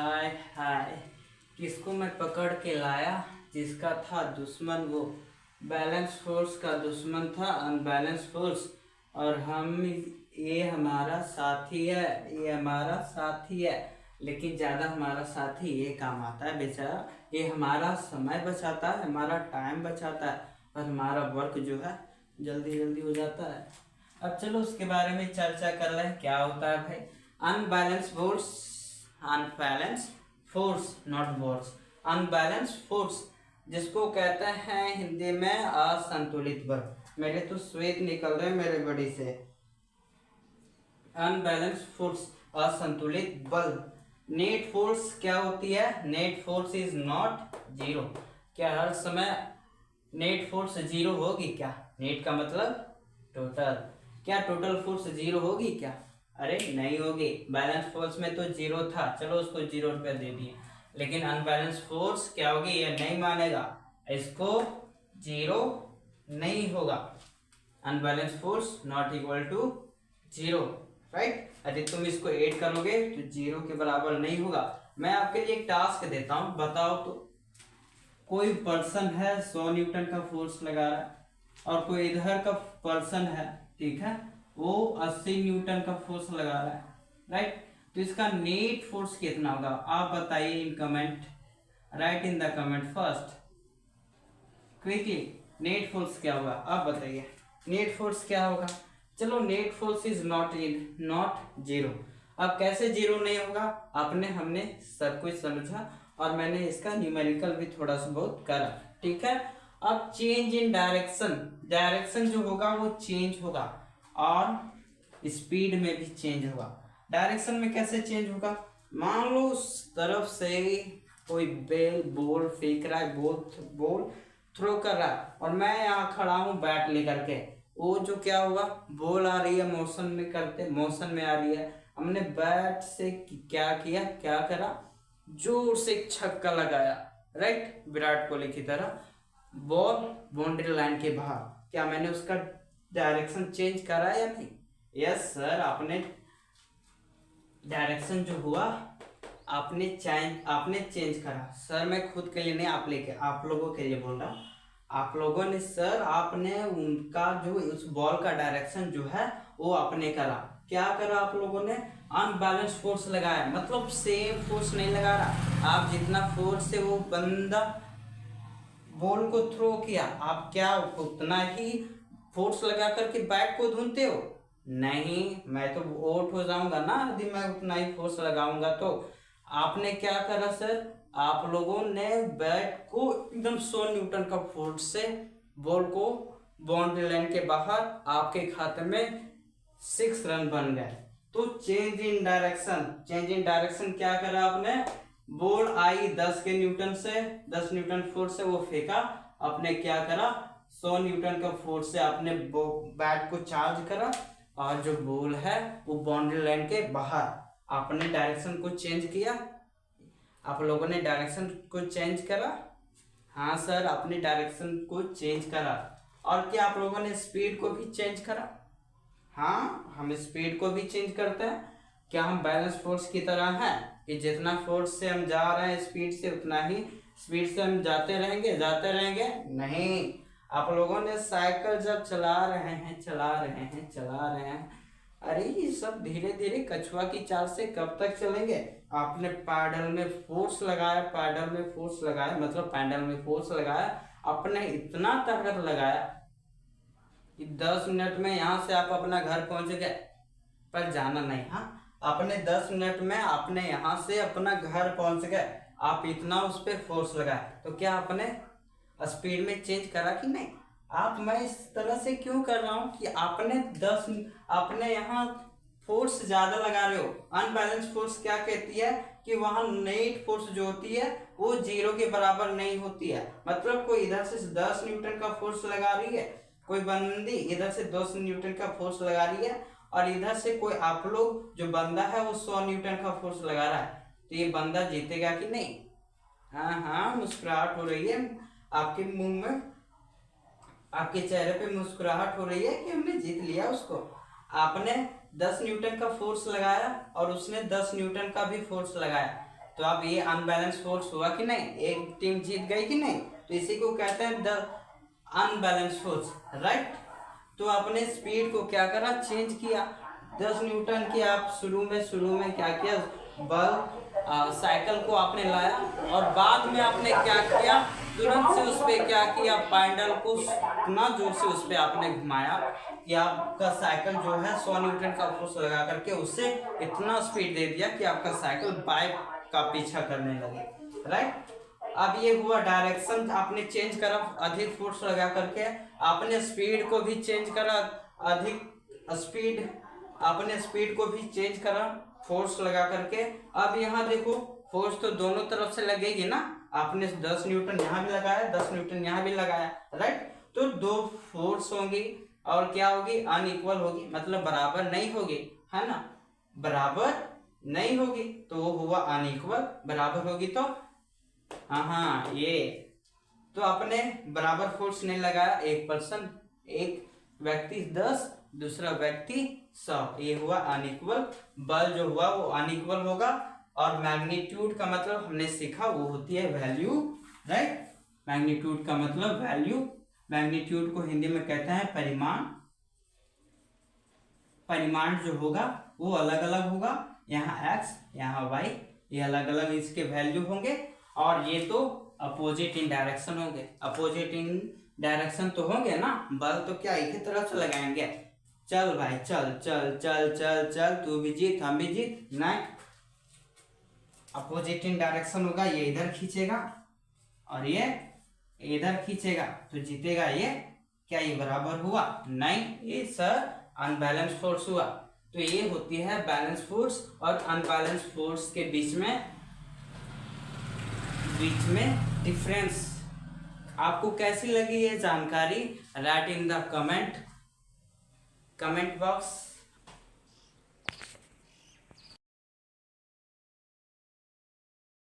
हाय हाय। किसको मैं पकड़ के लाया जिसका था दुश्मन वो बैलेंस फोर्स का दुश्मन था अनबैलेंस फोर्स। और ये हमारा साथी है, ये हमारा साथी है। लेकिन ज़्यादा हमारा साथी ये काम आता है बेचारा। ये हमारा समय बचाता है, हमारा टाइम बचाता है और हमारा वर्क जो है जल्दी जल्दी हो जाता है। अब चलो उसके बारे में चर्चा कर लें, क्या होता है भाई unbalance force. Unbalance force not force, unbalance force जिसको कहते हैं हिंदी में असंतुलित बल। मेरे तो स्वेद निकल रहे मेरे बॉडी से। अनबैलेंस फोर्स असंतुलित बल। नेट फोर्स क्या होती है? Net force is not zero. क्या हर समय नेट फोर्स जीरो होगी क्या? नेट का मतलब टोटल। क्या टोटल फोर्स जीरो होगी क्या? अरे नहीं होगी। बैलेंस फोर्स में तो जीरो था, चलो उसको 0 रुपये दे दिए। लेकिन अनबैलेंस फोर्स क्या होगी? ये नहीं मानेगा, इसको जीरो नहीं होगा। Unbalance force not equal to zero, right. यदि तुम इसको ऐड करोगे तो जीरो के बराबर नहीं होगा। मैं आपके लिए एक टास्क देता हूं, बताओ तो। कोई पर्सन है 100 न्यूटन का फोर्स लगा रहा है और कोई इधर का पर्सन है, ठीक है, वो 80 न्यूटन का फोर्स लगा रहा है, राइट। तो इसका नेट फोर्स कितना होगा आप बताइए in comment. Right in the comment first quickly. Net force क्या होगा आप बताइए। नेट फोर्स क्या होगा? चलो net force is not zero. अब कैसे जीरो नहीं होगा? हमने सब कुछ समझा और मैंने इसका न्यूमेरिकल भी थोड़ा सा बहुत करा, ठीक है। अब चेंज इन डायरेक्शन, डायरेक्शन जो होगा वो चेंज होगा और स्पीड में भी चेंज होगा। डायरेक्शन में कैसे चेंज होगा? मान लो उस तरफ से कोई बॉल फेंक रहा है, बॉल थ्रो कर रहा है और मैं यहाँ खड़ा हूँ बैट लेकर के। वो जो क्या हुआ, बॉल आ रही है मोशन में आ रही है। हमने बैट से क्या किया, क्या करा, जोर से एक छक्का लगाया, राइट, विराट कोहली की तरह। बॉल बाउंड्री लाइन के बाहर। क्या मैंने उसका डायरेक्शन चेंज करा या नहीं? यस सर, आपने डायरेक्शन जो हुआ आपने चेंज करा। सर मैं खुद के लिए नहीं, आप लोगों के लिए बोल रहा हूँ। आप लोगों ने सर, आपने उनका जो उस बॉल का डायरेक्शन जो है वो आपने करा। क्या करा आप लोगों ने? अनबैलेंस फोर्स लगाया, मतलब सेम फोर्स नहीं लगा रहा। आप जितना फोर्स से वो बंदा बॉल को थ्रो किया, आप क्या उतना ही फोर्स लगा करके बैट को धुनते हो? नहीं, मैं तो आउट हो जाऊंगा ना यदि मैं उतना ही फोर्स लगाऊंगा। तो आपने क्या करा सर, आप लोगों ने बैट को एकदम 100 न्यूटन का फोर्स से बॉल को बाउंड्री लाइन के बाहर, आपके खाते में 6 रन बन गए। तो चेंज इन डायरेक्शन क्या करा आपने? बॉल आई 10 न्यूटन से, 10 न्यूटन फोर्स से वो फेंका। आपने क्या करा? 100 न्यूटन का फोर्स से आपने बैट को चार्ज करा और जो बॉल है वो बाउंड्री लाइन के बाहर, आपने डायरेक्शन को चेंज किया। आप लोगों ने डायरेक्शन को चेंज करा। हाँ सर, आपने डायरेक्शन को चेंज करा। और क्या आप लोगों ने स्पीड को भी चेंज करा? हाँ, हम स्पीड को भी चेंज करते हैं। क्या हम बैलेंस फोर्स की तरह हैं कि जितना फोर्स से हम जा रहे हैं स्पीड से, उतना ही स्पीड से हम जाते रहेंगे? नहीं। आप लोगों ने साइकिल जब चला रहे हैं, अरे ये सब धीरे धीरे कछुआ की चाल से कब तक चलेंगे? आपने पैडल में फोर्स लगाया, मतलब पैडल में फोर्स लगाया, आपने इतना ताकत लगाया कि 10 मिनट में यहाँ से आप अपना घर पहुंच गए। पर जाना नहीं, हाँ, आपने 10 मिनट में आपने यहाँ से अपना घर पहुंच गए। आप इतना उस पर फोर्स लगाए, तो क्या आपने स्पीड में चेंज करा कि नहीं? मैं इस तरह से क्यों कर रहा हूँ कि आपने यहाँ फोर्स ज्यादा लगा रहे हो। अनबैलेंस फोर्स क्या कहती है कि वहां नेट फोर्स जो होती है वो जीरो के बराबर नहीं होती है। मतलब कोई इधर से 10 न्यूटन का फोर्स लगा रही है, कोई बंदी इधर से 10 न्यूटन का फोर्स लगा रही है और इधर से कोई आप लोग जो बंदा है वो 100 न्यूटन का फोर्स लगा रहा है, तो ये बंदा जीतेगा कि नहीं? हाँ, मुस्कुराहट हो रही है आपके मुंह में, आपके चेहरे पे मुस्कुराहट हो रही है कि हमने जीत लिया उसको। आपने 10 न्यूटन का फोर्स लगाया और उसने 10 न्यूटन का भी फोर्स लगाया, तो अब ये अनबैलेंस फोर्स हुआ कि नहीं, एक टीम जीत गई कि नहीं, तो इसी को कहते हैं द अनबैलेंस फोर्स, राइट। तो आपने स्पीड को क्या करा, चेंज किया। 10 न्यूटन की आप शुरू में क्या किया, बल साइकिल को आपने लाया और बाद में आपने क्या किया, तुरंत से उस पर क्या किया, पैडल को इतना जोर से उस पर आपने घुमाया कि आपका साइकिल जो है 100 न्यूटन का फोर्स लगा करके उससे इतना स्पीड दे दिया कि आपका साइकिल बाइक का पीछा करने लगे, राइट। अब ये हुआ डायरेक्शन आपने चेंज करा अधिक फोर्स लगा करके, आपने स्पीड को भी चेंज करा, अधिक स्पीड, आपने स्पीड को भी चेंज करा फोर्स लगा करके। अब यहाँ देखो फोर्स तो दोनों तरफ से लगेगी ना, आपने 10 न्यूटन यहाँ भी लगाया, 10 न्यूटन यहाँ भी लगाया, राइट। तो दो फोर्स होंगी और क्या होगी, अनइक्वल होगी, मतलब बराबर नहीं होगी, है ना, बराबर नहीं होगी, तो वो हुआ अनइक्वल। बराबर होगी तो हाँ ये, तो आपने बराबर फोर्स नहीं लगाया, एक पर्सन, एक व्यक्ति 10, दूसरा व्यक्ति 100, ये हुआ अनइक्वल। बल जो हुआ वो अनइक्वल होगा। और मैग्नीट्यूड का मतलब हमने सीखा वो होती है वैल्यू, राइट। मैग्नीट्यूड का मतलब वैल्यू, मैग्नीट्यूड को हिंदी में कहते हैं परिमाण। परिमाण जो होगा वो अलग अलग होगा, यहाँ x यहाँ y, ये अलग अलग इसके वैल्यू होंगे। और ये तो अपोजिट इन डायरेक्शन होंगे, अपोजिट इन डायरेक्शन तो होंगे ना, बल तो क्या एक ही तरफ से लगाएंगे, चल भाई चल चल चल चल चल, तू भी जीत हम भी जीत, नहीं, अपोजिट इन डायरेक्शन होगा, ये इधर खींचेगा और ये इधर खींचेगा, तो जीतेगा ये। क्या ये बराबर हुआ, नहीं, ये सर अनबैलेंस फोर्स हुआ। तो ये होती है बैलेंस फोर्स और अनबैलेंस फोर्स के बीच में डिफरेंस। आपको कैसी लगी ये जानकारी, right in the comment box.